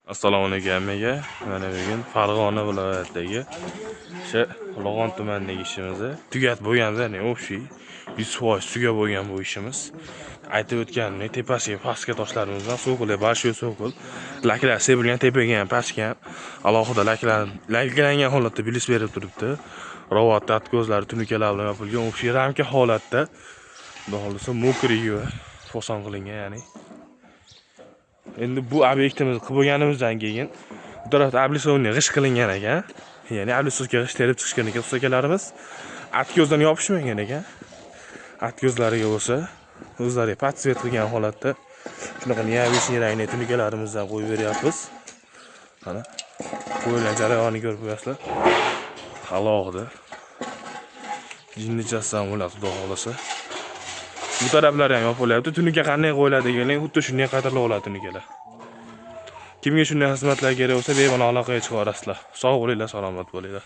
Assalomu alaykum hammaga. Mana bugun Farg'ona viloyatidagi o'sha Lo'g'on tumanidagi ishimizni tugatib bo'lganmiz, ya'ni общий 100% tugab bo'lgan bu ishimiz. Aytib o'tganimdek, tepasiga pastga toshlarimiz so'qil, большой so'qil. Laklar sepilgan, tepaga ham pastga ham alohida laklangan holatda bilis berib turibdi. Ravot atkozlari tunukalar bilan yopilgan, общий ramka holatda. Xudo xolisa mokrigi va foson qilingan, ya'ni endi bu obyektimizni qilib bo'lganimizdan keyin bu tarafda ablisovni g'ish qilingan ekan. Ya'ni ablisovga g'ish terib chiqishgan ekan ustakalarimiz. Atkozdan yopishmagan ekan. Atkozlariga bo'lsa o'zlariga podsvet qilgan holatda shunaqa neobычный rangli tunukalarimizdan qo'yib beryapmiz. Mana qo'yilgan jarayonni ko'rib qo'yasizlar. Alohida jinnichasidan bo'ladi, xudo xolisa. Bu taraflar ham yopilyapti. Tunuka qanday qo'yiladi deganlar xuddi shunday qatorlab oladi tunukalar. Kimga shunday xizmatlar kerak bo'lsa, bemalol aloqaga chiqib olasizlar. Sog' bo'linglar, salomat bo'linglar.